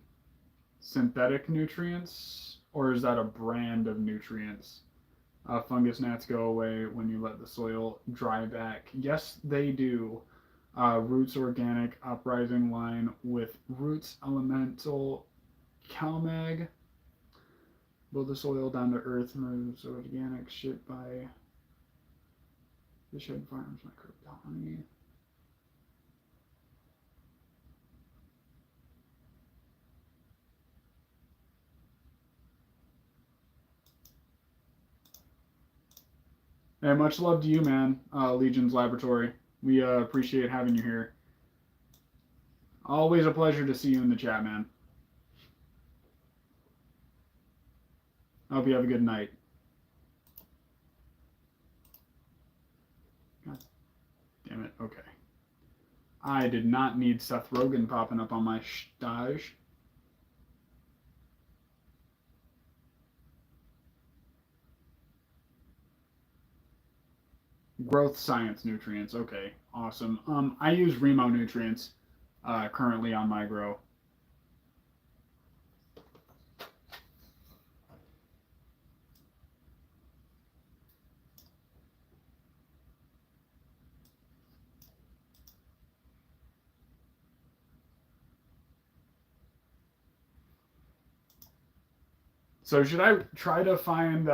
synthetic nutrients, or is that a brand of nutrients? Fungus gnats go away when you let the soil dry back. Yes, they do. Roots organic uprising line with roots elemental CalMag. Build the soil down to earth, moves organic shit by the shed farms microbiology. Hey, much love to you, man. Legion's Laboratory. We appreciate having you here. Always a pleasure to see you in the chat, man. I hope you have a good night. God damn it. Okay. I did not need Seth Rogen popping up on my stage. Growth science nutrients. Okay, awesome. I use Remo nutrients currently on my grow. So should I try to find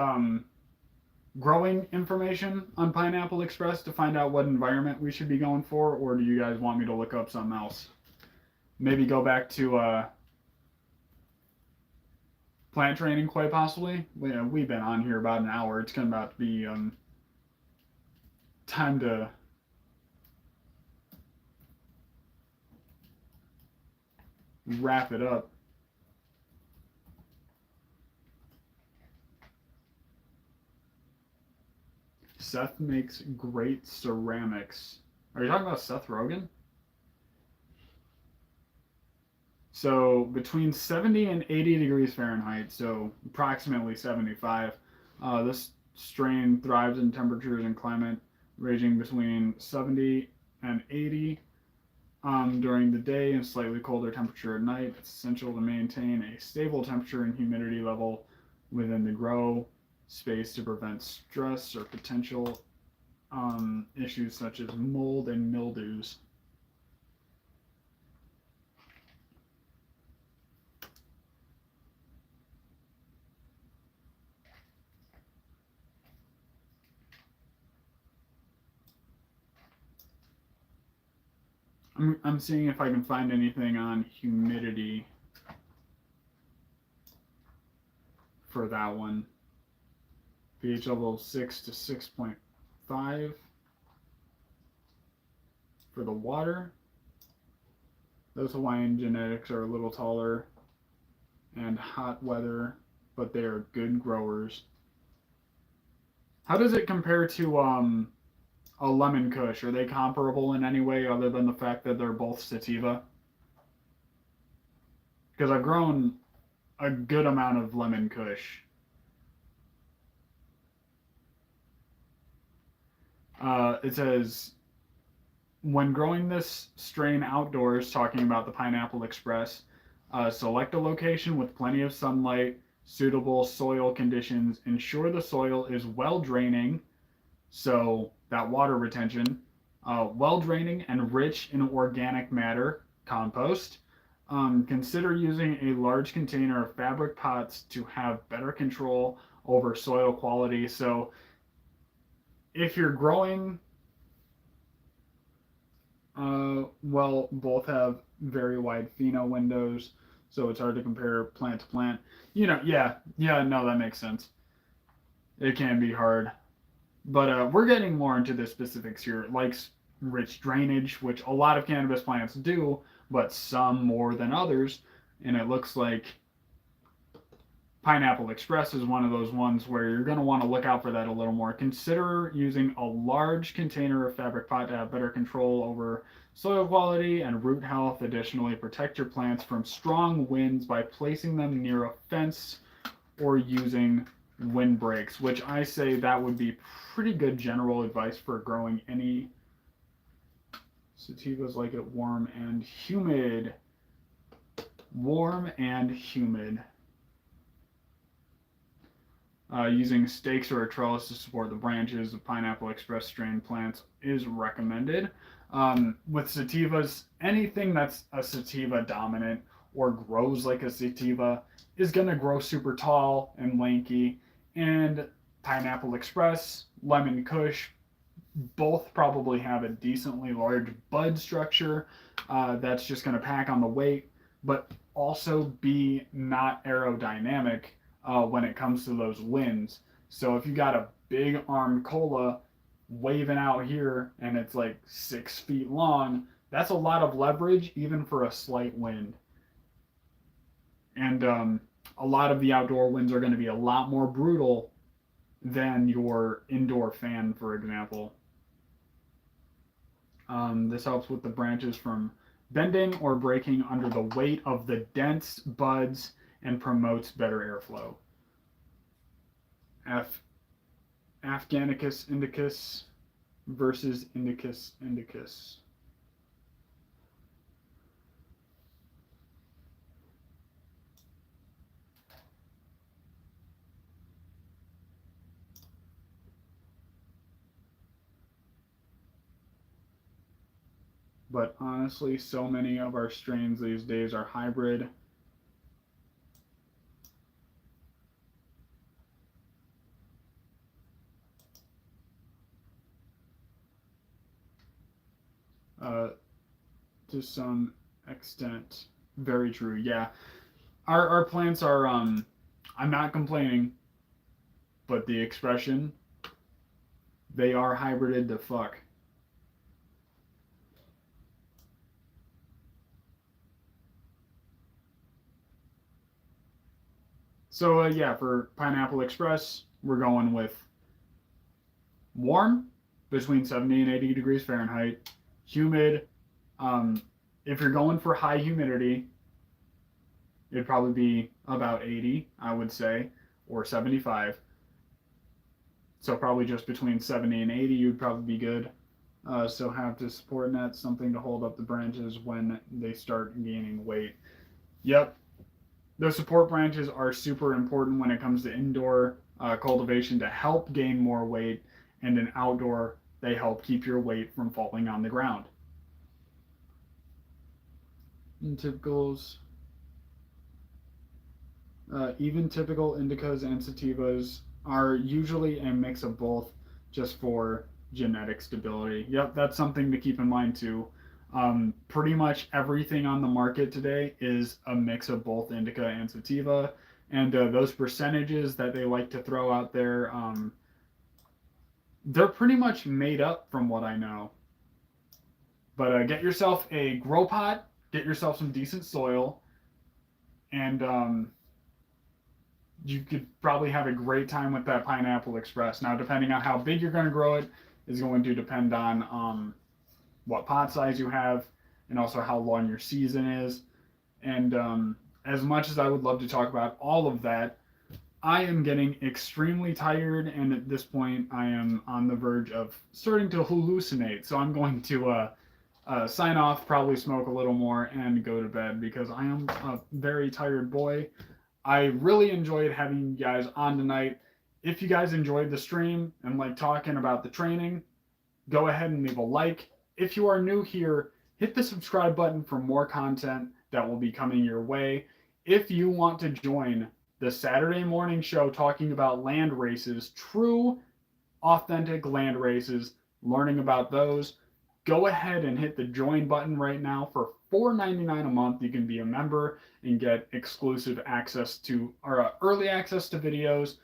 growing information on Pineapple Express to find out what environment we should be going for, or do you guys want me to look up something else? Maybe go back to plant training, quite possibly. We've been on here about an hour. It's going to about to be time to wrap it up. Seth makes great ceramics. Are you talking about Seth Rogen? So between 70 and 80 degrees Fahrenheit, so approximately 75, this strain thrives in temperatures and climate ranging between 70 and 80 during the day and slightly colder temperature at night. It's essential to maintain a stable temperature and humidity level within the grow. space to prevent stress or potential issues such as mold and mildews. I'm seeing if I can find anything on humidity for that one. pH level 6 to 6.5 for the water. Those Hawaiian genetics are a little taller and hot weather, but they are good growers. How does it compare to a lemon kush? Are they comparable in any way other than the fact that they're both sativa? Because I've grown a good amount of lemon kush. It says, when growing this strain outdoors, talking about the Pineapple Express, select a location with plenty of sunlight, suitable soil conditions, ensure the soil is well draining, so that water retention, well draining and rich in organic matter, compost. Consider using a large container of fabric pots to have better control over soil quality. So if you're growing, well, both have very wide pheno windows, so it's hard to compare plant to plant. Yeah, no, that makes sense. It can be hard. But we're getting more into the specifics here. It likes rich drainage, which a lot of cannabis plants do, but some more than others. And it looks like Pineapple Express is one of those ones where you're going to want to look out for that a little more. Consider using a large container of fabric pot to have better control over soil quality and root health. Additionally, protect your plants from strong winds by placing them near a fence or using windbreaks, which I say that would be pretty good general advice for growing any sativas. Like it warm and humid. Warm and humid. Using stakes or a trellis to support the branches of Pineapple Express strain plants is recommended. With sativas, anything that's a sativa dominant or grows like a sativa is going to grow super tall and lanky. And Pineapple Express, Lemon Kush, both probably have a decently large bud structure that's just going to pack on the weight, but also be not aerodynamic when it comes to those winds. So if you got a big armed cola waving out here and it's like 6 feet long, that's a lot of leverage even for a slight wind. And a lot of the outdoor winds are going to be a lot more brutal than your indoor fan, for example. This helps with the branches from bending or breaking under the weight of the dense buds and promotes better airflow. Afghanicus indicus versus Indicus indicus. But honestly, so many of our strains these days are hybrid. To some extent, very true. Yeah, our plants are. I'm not complaining, but the expression, they are hybrided to fuck. So yeah, for Pineapple Express, we're going with warm, between 70 and 80 degrees Fahrenheit, humid. If you're going for high humidity, it'd probably be about 80, I would say, or 75. So probably just between 70 and 80, you'd probably be good. So have to support net, something to hold up the branches when they start gaining weight. Yep, those support branches are super important when it comes to indoor cultivation to help gain more weight, and in outdoor, they help keep your weight from falling on the ground. In typicals, even typical indicas and sativas are usually a mix of both just for genetic stability. Yep, that's something to keep in mind too. Pretty much everything on the market today is a mix of both indica and sativa. And those percentages that they like to throw out there, they're pretty much made up from what I know. But get yourself a grow pot, get yourself some decent soil, and you could probably have a great time with that Pineapple Express. Now, depending on how big you're going to grow it, is going to depend on what pot size you have and also how long your season is. And as much as I would love to talk about all of that, I am getting extremely tired, and at this point, I am on the verge of starting to hallucinate. So I'm going to sign off, probably smoke a little more, and go to bed because I am a very tired boy. I really enjoyed having you guys on tonight. If you guys enjoyed the stream and like talking about the training, go ahead and leave a like. If you are new here, hit the subscribe button for more content that will be coming your way. If you want to join the Saturday morning show talking about land races, true, authentic land races, learning about those, go ahead and hit the join button right now. For $4.99 a month, you can be a member and get exclusive access to, or early access to videos,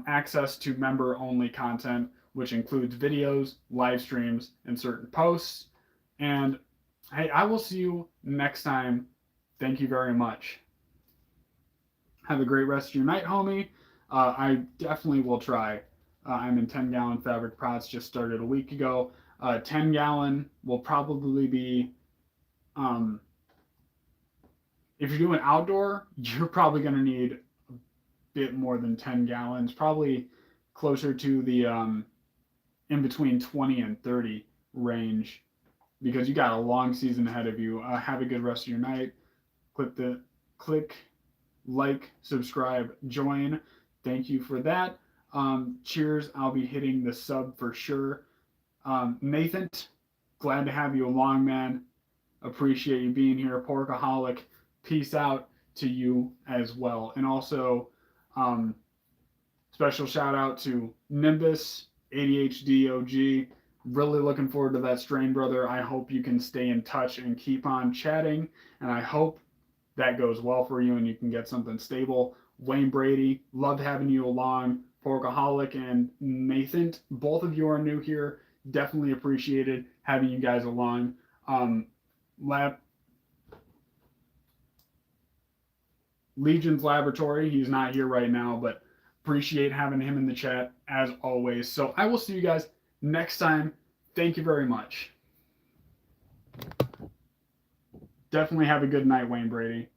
access to member only content, which includes videos, live streams, and certain posts. And hey, I will see you next time. Thank you very much. Have a great rest of your night, homie. I definitely will try. I'm in 10-gallon fabric pots, just started a week ago. 10-gallon will probably be, if you're doing outdoor, you're probably going to need a bit more than 10 gallons, probably closer to the in between 20 and 30 range, because you got a long season ahead of you. Have a good rest of your night. Click like, subscribe, join. Thank you for that. Cheers. I'll be hitting the sub for sure. Nathan, glad to have you along, man. Appreciate you being here. Porkaholic, peace out to you as well. And also, special shout out to Nimbus, ADHD OG. Really looking forward to that strain, brother. I hope you can stay in touch and keep on chatting. And I hope that goes well for you and you can get something stable. Wayne Brady, loved having you along. Porkaholic and Nathan, both of you are new here. Definitely appreciated having you guys along. Legion's Laboratory, he's not here right now, but appreciate having him in the chat as always. So I will see you guys next time. Thank you very much. Definitely have a good night, Wayne Brady.